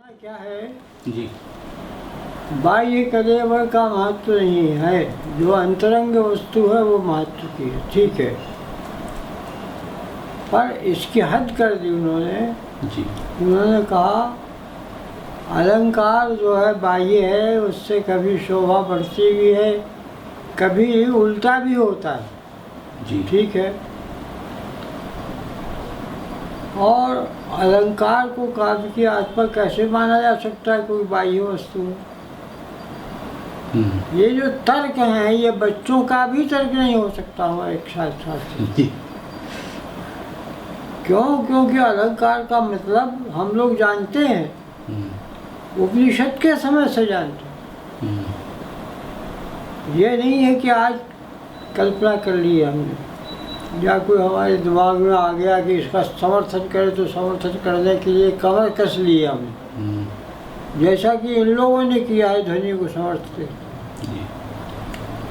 क्या है जी बाह्य कलेवर का महत्व नहीं है, जो अंतरंग वस्तु है वो महत्व की है, ठीक है। पर इसकी हद कर दी उन्होंने। जी उन्होंने कहा अलंकार जो है बाह्य है, उससे कभी शोभा बढ़ती भी है, कभी उल्टा भी होता है, जी ठीक है। और अलंकार को काव्य की आस पर कैसे माना जा सकता है कोई बाह्य वस्तु? ये जो तर्क हैं ये बच्चों का भी तर्क नहीं हो सकता हुआ एक साथ जी क्यों? क्योंकि अलंकार का मतलब हम लोग जानते हैं, उपनिषद के समय से जानते हैं। ये नहीं है कि आज कल्पना कर ली है हमने या कोई हमारे दिमाग में आ गया कि इसका समर्थन करे तो समर्थन करने के लिए कमर कस ली है हमने, जैसा कि इन लोगों ने किया है ध्वनि को समर्थते।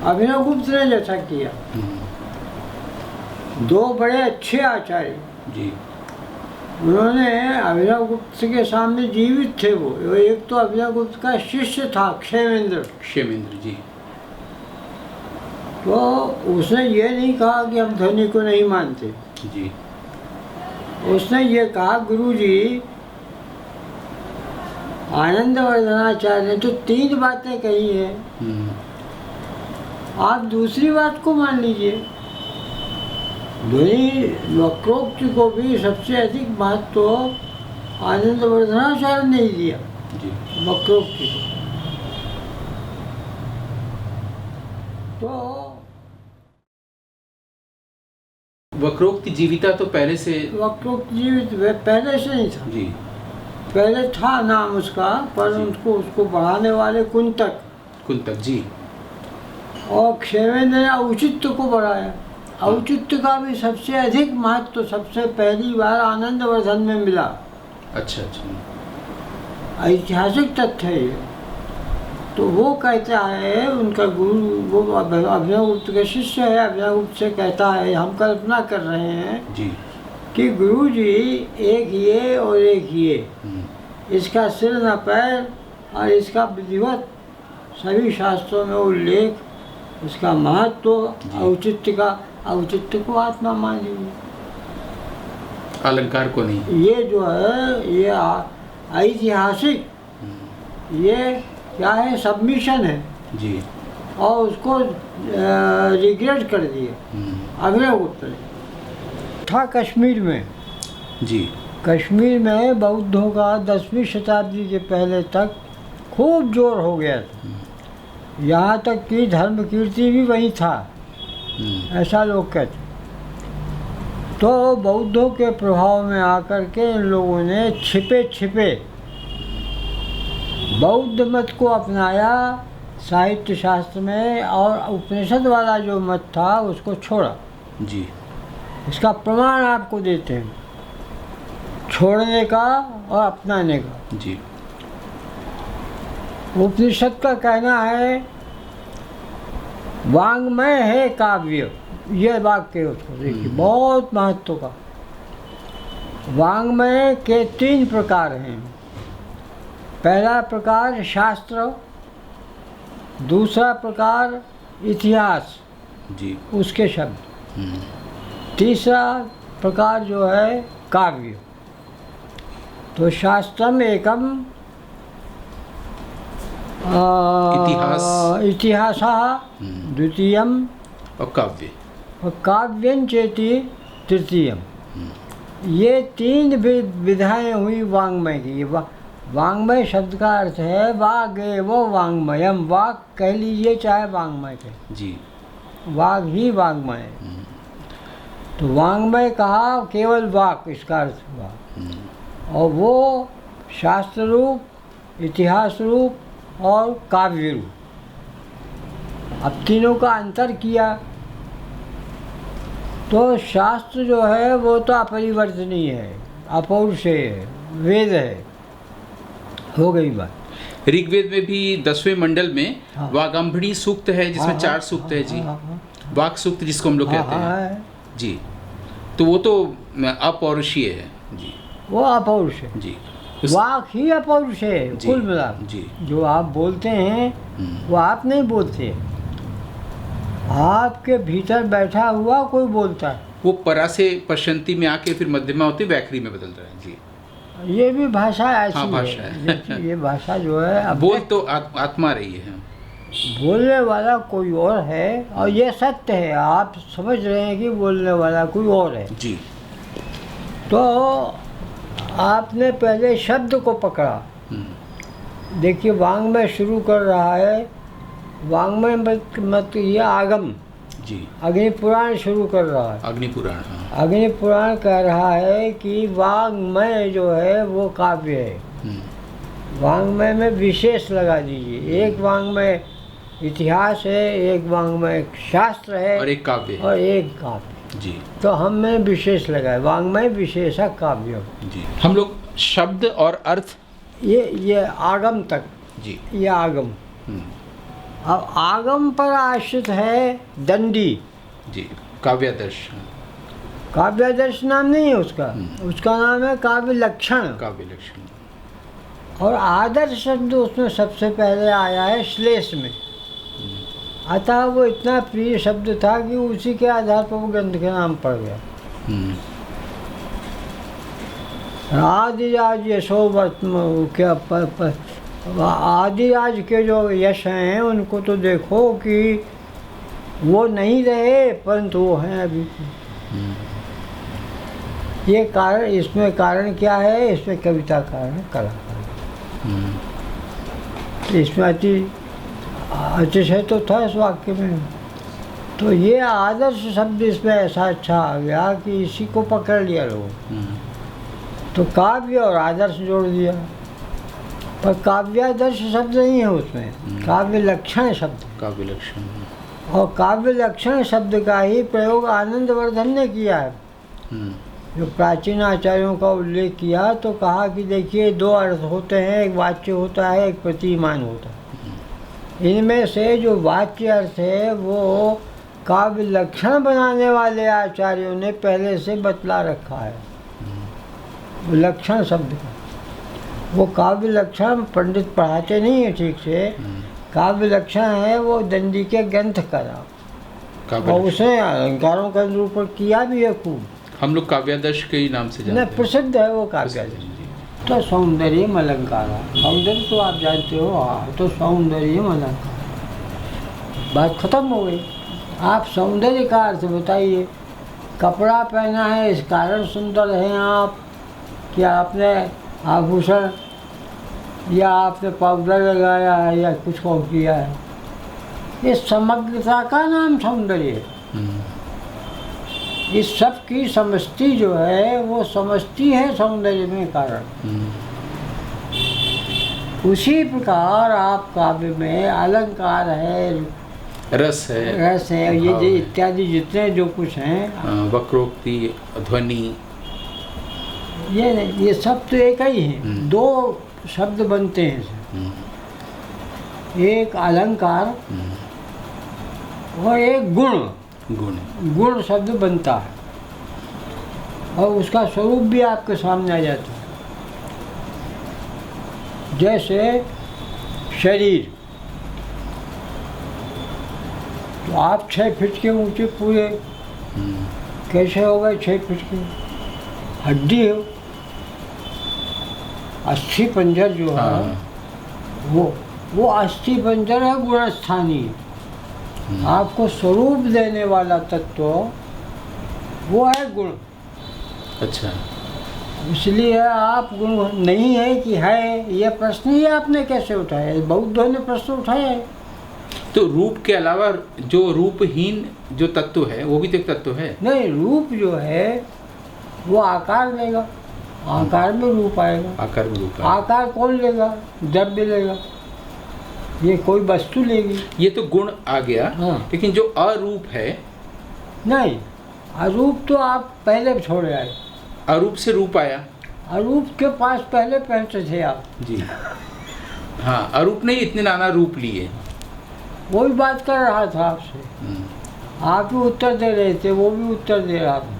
अभिनव गुप्त ने जैसा किया, दो बड़े अच्छे आचार्य जी उन्होंने अभिनव गुप्त के सामने जीवित थे। वो एक तो अभिनव गुप्त का शिष्य था क्षेमेंद्र जी तो उसने ये नहीं कहा कि हम ध्वनि को नहीं मानते। जी उसने ये कहा गुरुजी आनंदवर्धनाचार्य ने तो तीन बातें कही हैं, आप दूसरी बात को मान लीजिए। ध्वनि वक्रोक्ति को भी सबसे अधिक महत्व आनंदवर्धनाचार्य ने ही दिया जी वक्रोक्ति को। तो वक्रोक्ति जीविता तो पहले से वक्रोक्ति जीवित पहले से नहीं था जी पहले था नाम उसका, पर उसको बढ़ाने वाले कुंतक जी और क्षेमेंद्र ने औचित्य को बढ़ाया। औचित्य का भी सबसे अधिक महत्व सबसे पहली बार आनंदवर्धन में मिला। अच्छा अच्छा ऐतिहासिक तथ्य है ये। तो वो कहता है उनका गुरु, वो अभिनव गुप्त के शिष्य है, अभिनव गुप्त से कहता है हम कल्पना कर रहे हैं जी कि गुरु जी एक ये और एक ये, इसका सिर न पैर और इसका विधिवत सभी शास्त्रों में उल्लेख, इसका महत्व, औचित्य को आत्मा मान लीजिए, अलंकार को नहीं। ये जो है ये ऐतिहासिक, ये क्या है, सबमिशन है जी और उसको रिग्रेट कर दिए अभिनव गुप्त ने। था कश्मीर में, जी कश्मीर में बौद्धों का 10वीं शताब्दी के पहले तक खूब जोर हो गया था, यहाँ तक कि धर्म कीर्ति भी वही था, ऐसा लोग कहते। तो बौद्धों के प्रभाव में आकर के इन लोगों ने छिपे छिपे बौद्ध मत को अपनाया साहित्य शास्त्र में, और उपनिषद वाला जो मत था उसको छोड़ा। जी इसका प्रमाण आपको देते हैं, छोड़ने का और अपनाने का। जी उपनिषद का कहना है वांग्मय है काव्य, ये वाक्य उसको देखिए बहुत महत्व का। वांग्मय के 3 प्रकार हैं। पहला प्रकार शास्त्र, दूसरा प्रकार इतिहास जी उसके शब्द, तीसरा प्रकार जो है काव्य। तो शास्त्रम एकम इतिहासः द्वितीयम और काव्य और काव्यं चेति तृतीयम। ये 3 विधाएं हुई वाङ्मय की। वाङ्मय शब्द का अर्थ है वाग एवं वाङ्मयम, वाग कह लीजिए चाहे वाङ्मय कह, जी वाग ही वाङ्मय है। तो वाङ्मय कहा केवल वाक, इसका अर्थ हुआ, और वो शास्त्र रूप, इतिहास रूप और काव्य रूप। अब तीनों का अंतर किया तो शास्त्र जो है वो तो अपरिवर्तनीय है, अपौरुषेय है, वेद है, हो गई बात। ऋग्वेद में भी 10वें मंडल में हाँ। वागाम्भड़ी सूक्त है जिसमें 4 सूक्त है जी, वाक सूक्त जिसको हम लोग कहते हैं जी। तो वो तो अपौरुषीय है जी, वो अपौरुष है। जी वाक ही अपौरुष है कुल मिला जी। जो आप बोलते हैं वो आप नहीं बोलते, आपके भीतर बैठा हुआ कोई बोलता है। वो परा से पश्चंती में आके फिर मध्यमा होती वैखरी में बदल रहा है जी। ये भी भाषा ऐसी हाँ, भाषा है। ये भाषा जो है अब बोल तो आत्मा रही है। बोलने वाला कोई और है और ये सत्य है, आप समझ रहे हैं कि बोलने वाला कोई और है जी। तो आपने पहले शब्द को पकड़ा। देखिए वांग्मय शुरू कर रहा है, वांग्मय मत ये आगम जी। अग्नि पुराण शुरू कर रहा है। अग्नि पुराण, हाँ। अग्नि पुराण कह रहा है कि वांग्मय जो है वो काव्य है। वांग्मय में विशेष लगा दीजिए, एक वांग्मय इतिहास है, एक वांग्मय शास्त्र है और एक काव्य और एक काव्य जी। तो हमने विशेष लगाया, वांग्मय विशेषक काव्य जी। हम लोग शब्द और अर्थ ये आगम तक जी। ये आगम। अब आगम पर आश्रित है दंडी जी। काव्यादर्श, काव्यादर्श नाम नहीं है उसका, उसका नाम है काव्य लक्षण। काव्य लक्षण। और आदर्श शब्द उसमें सबसे पहले आया है श्लेष में, अतः वो इतना प्रिय शब्द था कि उसी के आधार पर वो ग्रंथ के नाम पड़ गया। आदिराज यशोवर्तम क्या आदिराज के जो यश हैं उनको तो देखो कि वो नहीं रहे परंतु वो हैं अभी। ये कारण, इसमें कारण क्या है, इसमें कविता कारण है, कलाकार। इसमें अतिशय तो था इस वाक्य में। तो ये आदर्श शब्द इसमें ऐसा अच्छा आ गया कि इसी को पकड़ लिया लोग, तो काव्य और आदर्श जोड़ दिया। पर काव्यादर्श शब्द नहीं है उसमें, काव्य लक्षण शब्द। काव्य लक्षण, और काव्य लक्षण शब्द का ही प्रयोग आनंदवर्धन ने किया है। जो प्राचीन आचार्यों का उल्लेख किया तो कहा कि देखिए दो अर्थ होते हैं, एक वाच्य होता है, एक प्रतिमान होता है। इनमें से जो वाच्य अर्थ है वो काव्य लक्षण बनाने वाले आचार्यों ने पहले से बतला रखा है। लक्षण शब्द का वो काव्य लक्षण पंडित पढ़ाते नहीं है ठीक से, काव्य लक्षण है वो दंडी के ग्रंथ करा और उसने अलंकारों का निरूपण किया भी है खूब। हम लोग काव्यादर्श के ही नाम से जानते हैं। प्रसिद्ध है वो काव्यादर्श। तो सौंदर्यम अलंकार, सौंदर्य तो आप जानते हो, तो सौंदर्यम अलंकार, बात खत्म हो गई। आप सौंदर्य का अर्थ बताइए। कपड़ा पहना है इस कारण सुंदर हैं आप, क्या आपने आभूषण या आपने पाउडर लगाया है या कुछ और किया है। इस समग्रता का नाम सौंदर्य है। इस सब की समष्टि जो है वो समष्टि है सौंदर्य में कारण। उसी प्रकार आप काव्य में अलंकार है, रस है, ये इत्यादि जितने जो कुछ हैं, वक्रोक्ति, ध्वनि, ये सब तो एक ही है। दो शब्द बनते हैं, एक अलंकार और एक गुण। गुण शब्द बनता है और उसका स्वरूप भी आपके सामने आ जाता है। जैसे शरीर, तो आप 6 फीट के ऊंचे पूरे कैसे हो गए? 6 फीट के हड्डी हो, अस्थि पंजर जो है वो अस्थि पंजर है गुणस्थानीय। आपको स्वरूप देने वाला तत्व वो है गुण। अच्छा, इसलिए आप गुण नहीं है कि है, यह प्रश्न ही आपने कैसे उठाया? बौद्धों ने प्रश्न उठाया है। तो रूप के अलावा जो रूपहीन जो तत्व है वो भी तो एक तत्व है। नहीं, रूप जो है वो आकार लेगा, आकार में रूप आएगा। आकार में रूप आएगा। आकार कौन लेगा? द्रव्य लेगा, ये कोई वस्तु लेगी। ये तो गुण आ गया। हाँ। लेकिन जो अरूप है, नहीं, अरूप तो आप पहले छोड़े आए। अरूप से रूप आया। अरूप के पास पहले पहुंचे थे आप जी। हाँ, अरूप ने इतने नाना रूप लिए। वही बात कर रहा था आपसे, आप भी उत्तर दे रहे थे, वो भी उत्तर दे रहा था,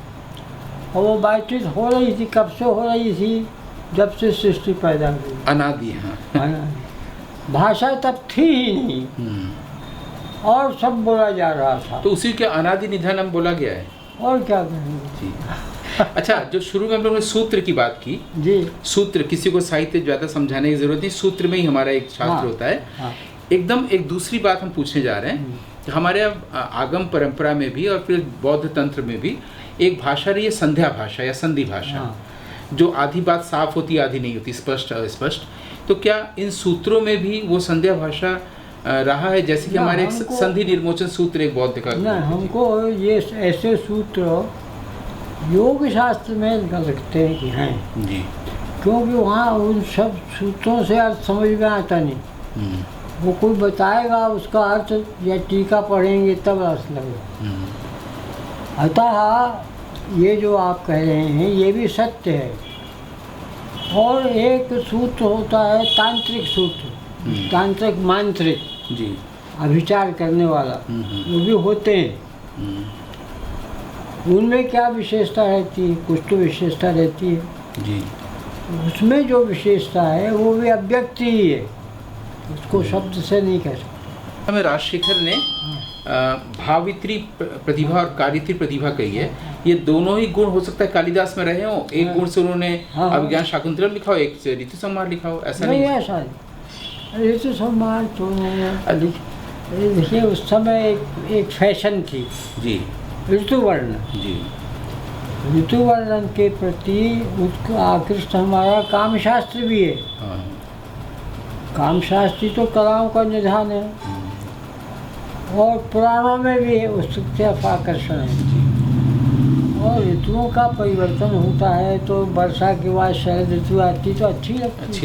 और वो बातचीत हो रही थी, कब से हो रही थी जब से सृष्टि पैदा हुई। अनादि, हाँ। भाषा तब थी ही नहीं और सब बोला जा रहा था। तो उसी के अनादि निधन हम बोला गया है। और क्या कहेंगे जी। अच्छा, जो शुरू में हम लोगों ने सूत्र की बात की जी, सूत्र, किसी को साहित्य ज़्यादा समझाने की जरूरत नहीं, सूत्र में ही हमारा एक शास्त्र हाँ, होता है। हाँ। एकदम एक दूसरी बात हम पूछने जा रहे हैं। हमारे आगम परंपरा में भी और फिर बौद्ध तंत्र में भी एक भाषा रही है संध्या भाषा या संधि भाषा, हाँ। जो आधी बात साफ होती आधी नहीं होती, स्पष्ट अस्पष्ट। तो क्या इन सूत्रों में भी वो संध्या भाषा रहा है, जैसे कि हमारे एक संधि निर्मोचन सूत्र एक बौद्ध का? नहीं, हमको ये ऐसे सूत्र योग शास्त्र में लगते हैं कि हैं जी, क्योंकि वहाँ उन सब सूत्रों से अर्थ समझ में आता नहीं। वो कोई बताएगा उसका अर्थ या टीका पढ़ेंगे तब अर्थ लगेगा। अतः ये जो आप कह रहे हैं ये भी सत्य है। और एक सूत्र होता है तांत्रिक सूत्र, तांत्रिक मांत्रिक जी, अभिचार करने वाला, वो भी होते हैं। उनमें क्या विशेषता रहती है? कुछ तो विशेषता रहती है जी। उसमें जो विशेषता है वो भी अव्यक्त ही है, उसको शब्द से नहीं कह सकते। हमें राजशेखर ने भावित्री प्रतिभा और कार्यत्री प्रतिभा कही है। ये दोनों ही गुण हो सकता है कालिदास में रहे हो, एक गुण से उन्होंने अभिज्ञान शाकुंतलम लिखा हो, एक से ऋतु संहार लिखा हो, ऐसा नहीं? ऐसा नहीं, ऋतु संहार तो देखिए उस समय एक फैशन थी जी, ऋतु वर्णन जी। ऋतु वर्णन के प्रति उसका आकृष्ट हमारा कामशास्त्र भी है। हाँ। कामशास्त्री तो कलाओं का निधान है और पुराणों में भी है उसकी तरफ आकर्षण है। और ऋतुओं का परिवर्तन होता है तो वर्षा के बाद शरद ऋतु आती तो अच्छी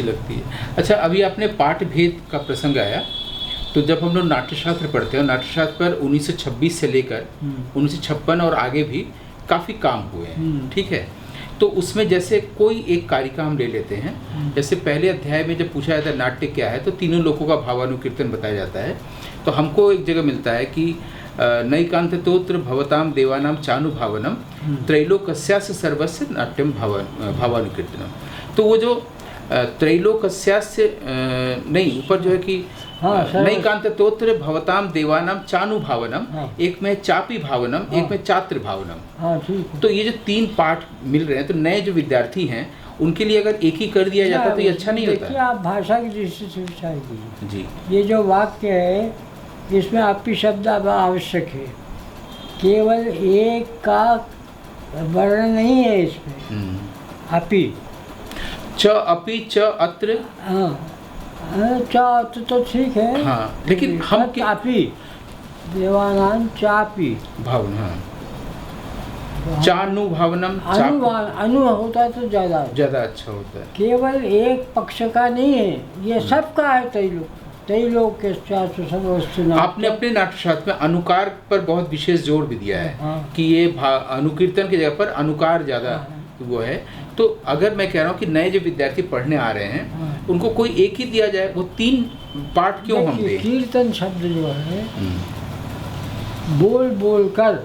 लगती है। अच्छा, अभी आपने पाठ भेद का प्रसंग आया, तो जब हम लोग नाट्यशास्त्र पढ़ते हैं, नाट्यशास्त्र पर 1926 से लेकर 1956 और आगे भी काफ़ी काम हुए हैं, ठीक है? तो उसमें जैसे कोई एक कारिका हम ले लेते हैं, जैसे पहले अध्याय में जब पूछा जाता है नाट्य क्या है, तो तीनों लोगों का भावानुकीर्तन बताया जाता है। तो हमको एक जगह मिलता है कि नैकांत तोत्र भवताम देवानाम चानुभावनम त्रैलोकस्यास्य सर्वस्य नाट्यम भावानुकीर्तनम। तो वो जो त्रैलोकस्यास्य नहीं, ऊपर जो है कि नैकांत तोत्र भवताम देवानाम चानुभावनम, एक में चापी भावनम, एक में चात्र भावनम। तो ये जो तीन पाठ मिल रहे हैं, तो नए जो विद्यार्थी हैं उनके लिए अगर एक ही कर दिया जाता तो ये अच्छा नहीं होता? देखिए, आप भाषा की दृष्टि से विचार कीजिए जी। ये जो वाक्य है इसमें आपकी शब्द आवश्यक है, केवल एक का वर्णन नहीं है इसमें। अपि च अपि च अत्र, चा तो ठीक है, हाँ, लेकिन हम चापी देवानाम चापी भावना, चानु भावनम, अनु होता है तो ज्यादा अच्छा होता है। केवल एक पक्ष का नहीं है, ये सबका है। त्रैलोक के आपने अपने नाट्यशास्त्र में अनुकार पर बहुत विशेष जोर भी दिया है कि ये अनुकीर्तन की जगह पर अनुकार ज्यादा वो है। तो अगर मैं कह रहा हूँ कि नए जो विद्यार्थी पढ़ने आ रहे हैं उनको कोई एक ही दिया जाए, वो तीन पाठ क्यों हम दें? कीर्तन शब्द जो है बोल बोल कर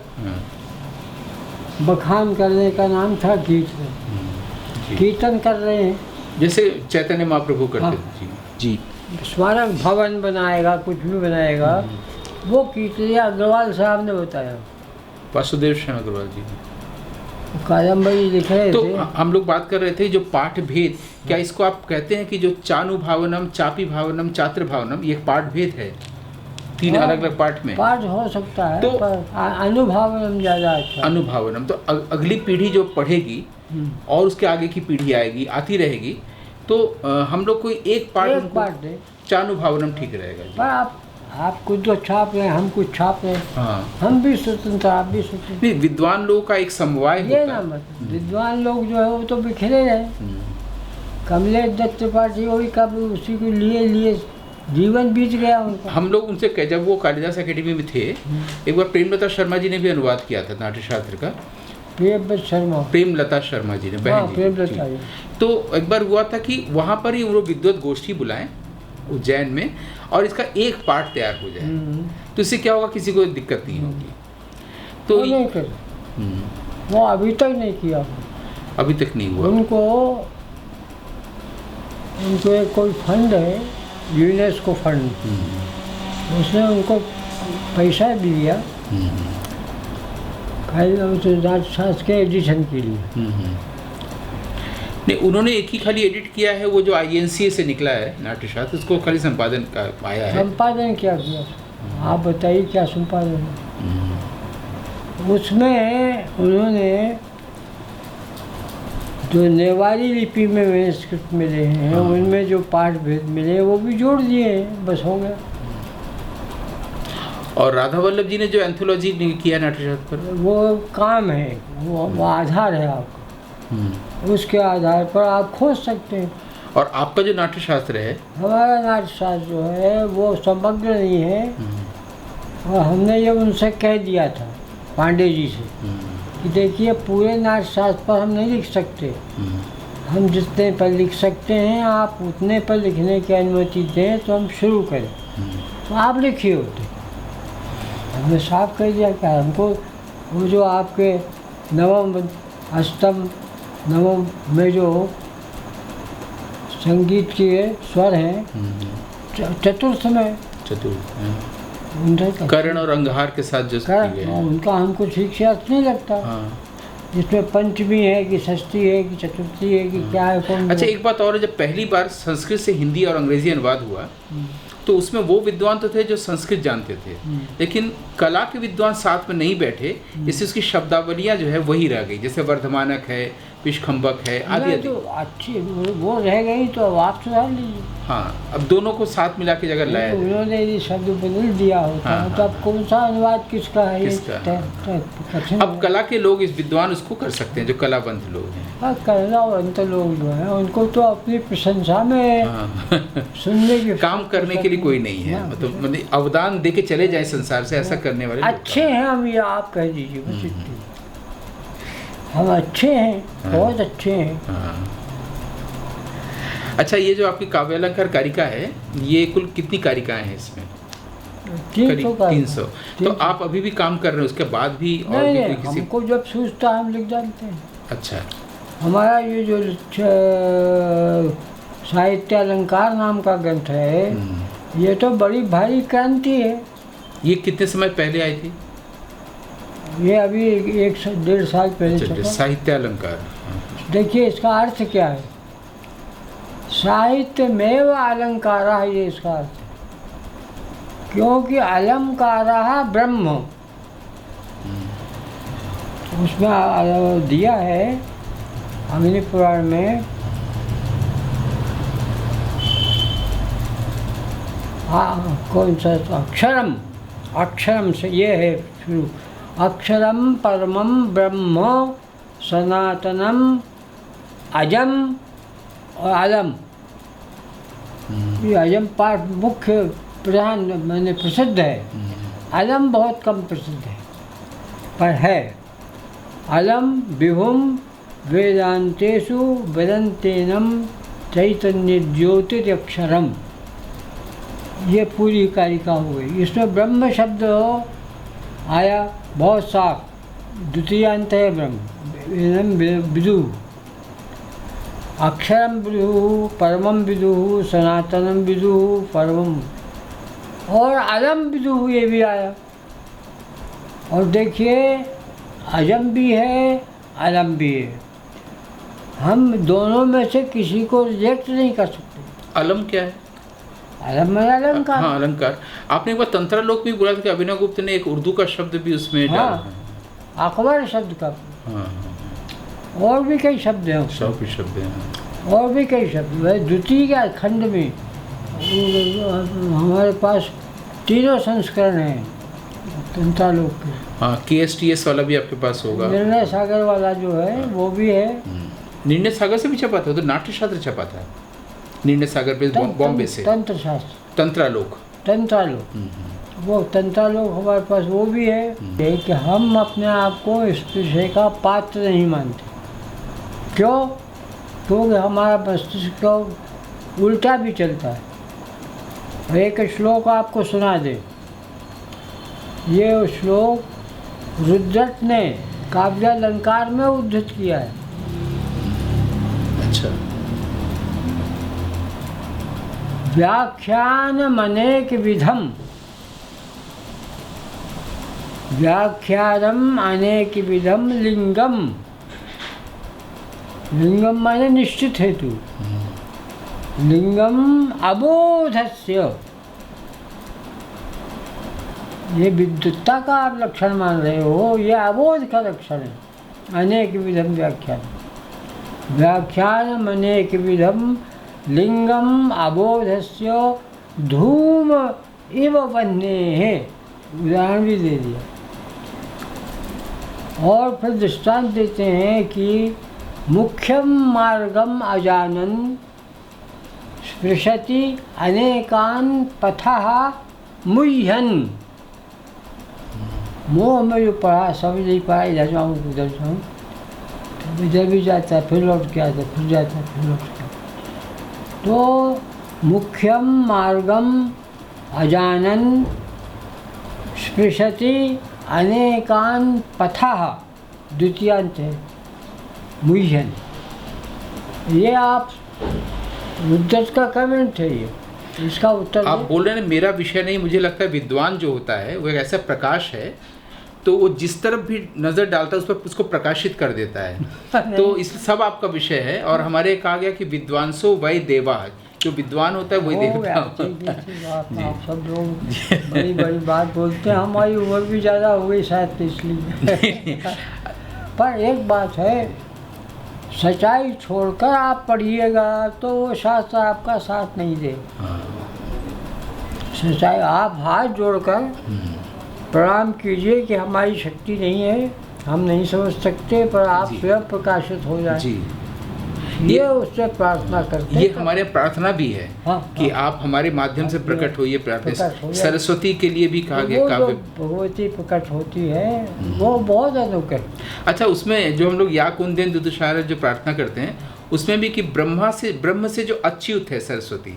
बखान करने का नाम था कीर्तन। कीर्तन कर रहे हैं जैसे चैतन्य महाप्रभु करते थे। जी, स्मारक भवन बनाएगा, कुछ भी बनाएगा, वो कीर्तन अग्रवाल साहब ने बताया, वासुदेव श्याम अग्रवाल जी कादम्बरी लिख रहे तो थे। हम लोग बात कर रहे थे जो पाठ भेद, क्या इसको आप कहते हैं कि जो चानु भावनम, चापी भावनम, चात्र भावनम, ये पाठ भेद है? तीन अलग अलग पाठ में पाठ हो सकता है, तो अनुभावनम ज्यादा अच्छा। अनुभावनम तो अगली पीढ़ी जो पढ़ेगी और उसके आगे की पीढ़ी आएगी, आती रहेगी, तो हम लोग कोई एक पाठ दे, चानुभावनम ठीक रहेगा जी। पर आप कुछ तो छाप रहे हैं, हम कुछ छाप रहे हैं, हाँ। हम भी स्वतंत्र, आप भी स्वतंत्र। नहीं, विद्वान लोगों का एक समवाय ये ना मत, विद्वान लोग जो है वो तो बिखरे रहे। कमलेश दत्त त्रिपाठी वही कब उसी को लिए जीवन बीत गया उनका। हम लोग उनसे जब वो कालिदास एकेडमी में थे, एक बार प्रेमलता शर्मा जी ने भी अनुवाद किया था नाट्यशास्त्र का। प्रेमलता शर्मा जी ने, बहन जी। तो एक बार हुआ था कि वहाँ पर ही वो विद्वत गोष्ठी बुलाएं उज्जैन में और इसका एक पाठ तैयार हो जाए, तो इससे क्या होगा, किसी को दिक्कत नहीं होगी। तो नहीं कर, वो अभी तक नहीं किया, अभी तक नहीं हुआ। उनको उनको एक कोई फंड है, यूनेस्को फंड, उसने उनको पैसा दिया खाली नाट्यशास्त्र के एडिशन के लिए। नहीं, उन्होंने एक ही खाली एडिट किया है, वो जो INCA से निकला है नाट्यशास्त्र, उसको खाली संपादन का आया है। संपादन क्या किया आप बताइए, क्या संपादन है उसमें? उन्होंने जो नेवारी लिपि में मैन्युस्क्रिप्ट मिले हैं, उनमें जो पाठ भेद मिले वो भी जोड़ दिए हैं, बस हो गया। और राधा वल्लभ जी ने जो एंथोलॉजी किया नाट्यशास्त्र पर, वो काम है, वो आधार है आपका, उसके आधार पर आप खोज सकते हैं। और आपका जो नाट्यशास्त्र है, हमारा नाट्यशास्त्र जो है वो समग्र नहीं है, और हमने ये उनसे कह दिया था पांडे जी से कि देखिए पूरे नाट्यशास्त्र पर हम नहीं लिख सकते, हम जितने पर लिख सकते हैं आप उतने पर लिखने की अनुमति दें तो हम शुरू करें। तो आप लिखिए होते, हमने साफ कह दिया कि हमको वो जो आपके नवम अष्टम नवम में जो संगीत के स्वर हैं, चतुर्थ में कर्ण और अंगहार के साथ जो उनका हमको ठीक से अर्थ नहीं लगता। इसमें पंचमी है कि षष्ठी है कि चतुर्थी है कि क्या है, कौन? अच्छा, एक बात और है, जब पहली बार संस्कृत से हिंदी और अंग्रेजी अनुवाद हुआ तो उसमें वो विद्वान तो थे जो संस्कृत जानते थे, लेकिन कला के विद्वान साथ में नहीं बैठे, इससे उसकी शब्दावलियाँ जो है वही रह गई, जैसे वर्धमानक है, पिशखंबक है, आदि आदि। तो अच्छी वो रह गई तो अब आप सुधार लीजिए। हाँ, अब दोनों को साथ मिला के जगह लाया। उन्होंने यदि शब्द बदल दिया होता तो अब कौन सा अनुवाद किसका है? किसका? अब कला के लोग, इस विद्वान उसको कर सकते हैं जो कलावंत लोग हैं। हाँ, कलावंत लोग जो हैं उनको तो अपनी प्रशंसा में सुनने के काम करने के लिए कोई नहीं है, मतलब अवदान दे के चले जाए संसार से, ऐसा करने वाले अच्छे हैं हम, ये आप कह दीजिए बस इतनी, हम अच्छे हैं, बहुत अच्छे हैं। अच्छा, ये जो आपकी काव्यालंकार कारिका है, ये कुल कितनी कारिकाएं हैं इसमें? 300। तो आप अभी भी काम कर रहे हैं उसके बाद भी? और नहीं, भी किसी हमको जब सूझता हम लिख डालते हैं। अच्छा, हमारा ये जो साहित्य अलंकार नाम का ग्रंथ है, ये तो बड़ी भारी क्रांति है। ये कितने समय पहले आई थी? ये अभी 1-1.5 साल पहले। साहित्य अलंकार, देखिए इसका अर्थ क्या है, साहित्य में व अलंकार, ये इसका अर्थ है, क्योंकि अलंकार ब्रह्म, उसमें दिया है अग्नि पुराण में, कौन सा? अक्षरम, अक्षरम से ये है शुरू, अक्षरम परमम ब्रह्म सनातनम अजम और अलम। ये अजम पाठ मुख्य प्रधान मैंने प्रसिद्ध है, अलम बहुत कम प्रसिद्ध है पर है। अलम विभुम वेदांतेषु वदन्तेनम चैतन्य ज्योतिरक्षरम, ये पूरी कारिका हो गई। इसमें ब्रह्म शब्द आया बहुत साफ, द्वितीयांत है ब्रह्म, विदु, अक्षरम विदु, परमम विदु, सनातनम विदु, परमम, और अलम विदु ये भी आया। और देखिए अजम भी है, अलम भी है, हम दोनों में से किसी को रिजेक्ट नहीं कर सकते। अलम क्या है? अलम में अलंकार। हाँ, अलंकार। आपने एक बार तंत्रालोक भी बोला था कि अभिनव गुप्त ने एक उर्दू का शब्द भी उसमें डाला है। अकबर शब्द का। और भी कई शब्द हैं, 100 भी शब्द हैं, और भी कई शब्द है। द्वितीय का खंड में हमारे पास 3 संस्करण हैं तंत्रालोक के। हाँ, KSTS वाला भी आपके पास होगा। निर्णय सागर वाला जो है वो भी है। निर्णय सागर से भी छपा था, तो नाट्यशास्त्र छपा था निर्णय सागर पे, बॉम्बे से। तंत्र शास्त्र, तंत्रालोक, वो तंत्रालोक हमारे पास वो भी है। कि हम अपने आप को इस विषय का पात्र नहीं मानते। क्यों? क्योंकि हमारा मस्तिष्क उल्टा भी चलता है। एक श्लोक आपको सुना दे, ये श्लोक रुद्रट ने काव्यालंकार में उद्धृत किया है। अच्छा, व्याख्यानमनेक विधम, व्याख्यानम अनेक विधम लिंगम, लिंगम माने निश्चित हेतु, लिंगम अबोधस्य, ये विद्युत्ता का आप लक्षण मान रहे हो, ये अबोध का लक्षण है। अनेक विधम व्याख्यान, व्याख्यानम अनेक विधम लिंगम अबोधस्य धूम इव बन्नेः, उदाहरण भी दे दिया। और फिर दृष्टांत देते हैं कि मुख्यम मार्गम अजानन स्पृशति अनेकान पथः मुह्यन्, मोह में जो पढ़ा समझ नहीं पाया, इधर जाऊँ उधर जाऊँ, तो इधर भी जाता है फिर लौट के आता, फिर जाता है फिर लौट के आता। तो मुख्यम मार्गम अजानन स्पृशति अनेकान पथः, द्वितीयांत है मुह्यन्। ये आप उद्धत का कमेंट है, ये इसका उत्तर आप बोल रहे हैं मेरा विषय नहीं, मुझे लगता है विद्वान जो होता है वो एक ऐसा प्रकाश है, तो वो जिस तरफ भी नजर डालता है उस पर उसको प्रकाशित कर देता है। तो इस सब आपका विषय है। और हमारे कहा गया कि विद्वांसो वही देवा, जो विद्वान होता है वही देवता होता है। आप सब लोग बड़ी बड़ी बात बोलते हैं, हमारी उम्र भी ज़्यादा हो गई शायद तो इसलिए। पर एक बात है, सच्चाई छोड़कर आप पढ़िएगा तो वो शास्त्र आपका साथ नहीं दे। सच्चाई आप हाथ जोड़कर प्रणाम कीजिए कि हमारी शक्ति नहीं है, हम नहीं समझ सकते, पर आप स्वयं प्रकाशित हो जाए जी। ये उससे प्रार्थना करते हैं। ये हमारे प्रार्थना भी है। हाँ, कि हाँ, आप हमारे माध्यम से प्रकट होइए, प्रार्थना। प्रकट हो जाए। सरस्वती के लिए भी कहा गया वो जो काव्य। भगवती प्रकट होती है वो बहुत अनुकूल। अच्छा, उसमें जो हम लोग या कुंदेन दुदुशारा जो प्रार्थना करते हैं उसमें भी कि ब्रह्म से जो अच्युत है सरस्वती,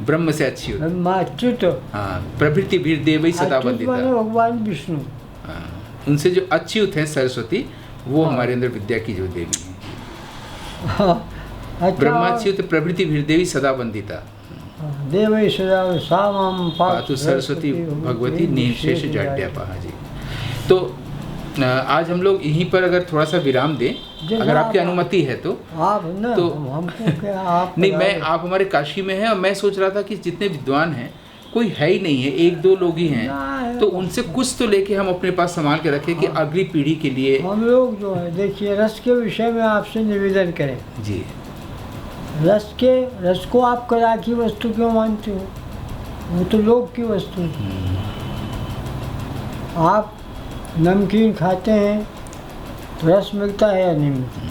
ब्रह्म से अच्युत, अच्युत, हाँ, प्रभृति भीर देवई सदा वंदिता, भगवान विष्णु, हाँ, उनसे जो अच्युत है सरस्वती, वो हमारे अंदर विद्या की जो देवी है। अच्छा, ब्रह्माच्युत प्रभृति भीर देवी सदा वंदिता, देवई सदा सामम पातु सरस्वती भगवती निशेष जाड्यापहा जी। तो आज हम लोग यहीं पर अगर थोड़ा सा विराम दें, अगर आपकी अनुमति है तो। आप न, तो हमको क्या आप नहीं, मैं आप हमारे काशी में हैं और मैं सोच रहा था कि जितने विद्वान हैं कोई है ही नहीं है, एक दो लोग ही हैं, तो उनसे कुछ तो लेके हम अपने पास संभाल के रखें कि अगली पीढ़ी के लिए। हम लोग जो है देखिए, रस के विषय में आपसे निवेदन करें जी। रस को आप कला की वस्तु क्यों मानते हो? वो तो लोक की वस्तु है। आप नमकीन खाते हैं तो रस मिलता है या नहीं मिलता?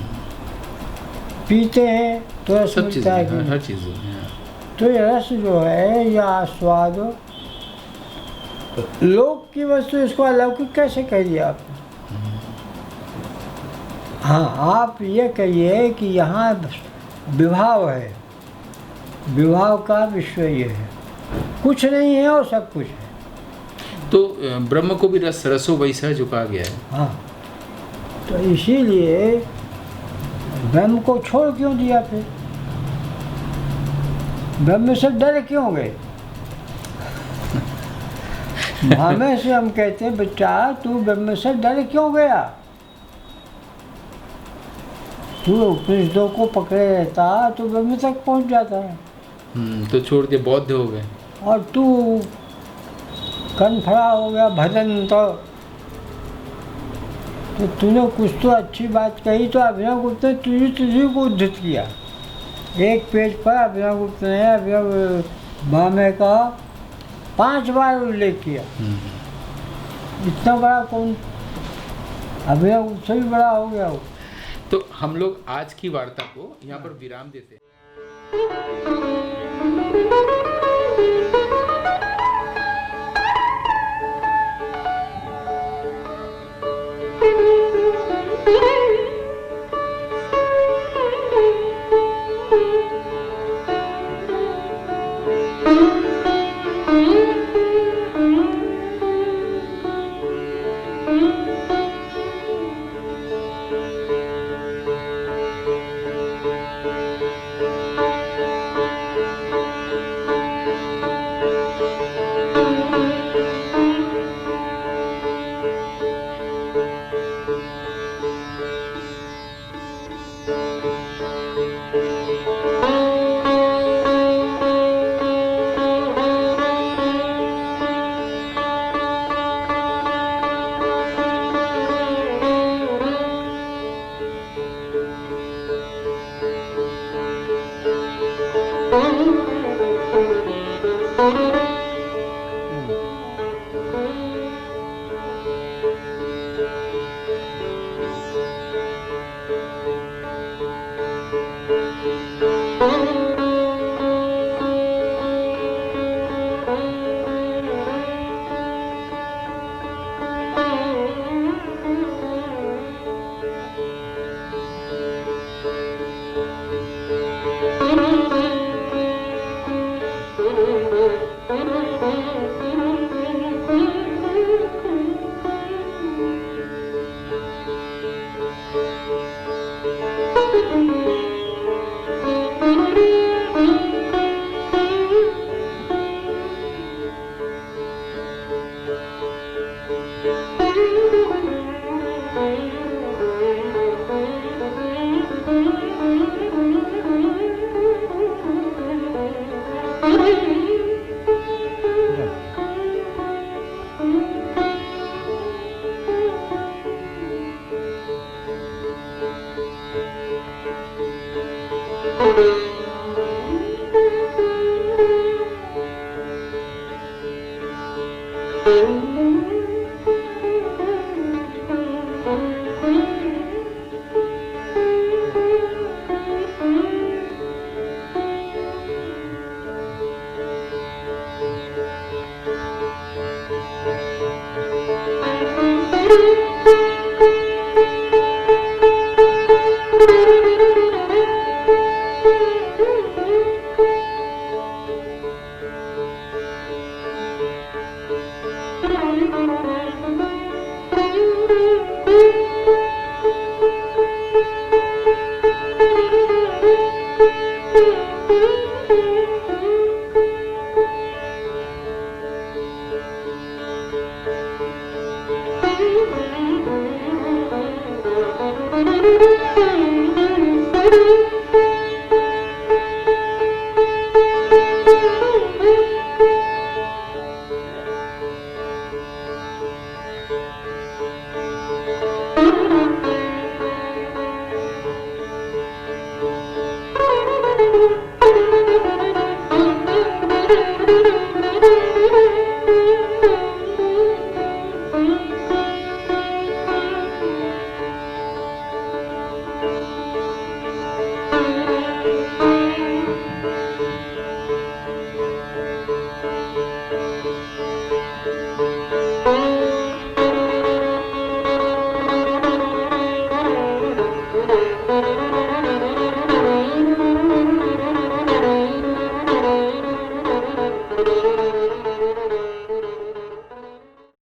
पीते हैं तो रस मिलता है कि नहीं? हर चीज़। तो ये रस जो है या स्वाद लोक की वस्तु, इसको अलौकिक कैसे कह दिया आपने? हाँ, आप ये कहिए कि यहाँ विभाव है, विभाव का विश्व ये है, कुछ नहीं है और सब कुछ है। तो ब्रह्म को भी रसो वैसा जो कहा गया है। हाँ, तो इसीलिए ब्रह्म को छोड़ क्यों दिया? फिर ब्रह्म से डर क्यों गए? हमें से हम कहते हैं, बच्चा तू ब्रह्म से डर क्यों गया? तू उपनिषदों को पकड़े रहता तो ब्रह्म तक पहुंच जाता है। तो छोड़ के बौद्ध हो गए और तू कनफड़ा हो गया भजन। तो तूने कुछ तो अच्छी बात कही तो अभिनव गुप्त ने तुझी को उद्धृत किया। एक पेज पर अभिनव गुप्त ने अभिनव भामे का 5 बार उल्लेख किया। इतना बड़ा कौन? अभिनव गुप्त से भी बड़ा हो गया वो। तो हम लोग आज की वार्ता को यहाँ पर विराम देते हैं। Thank you.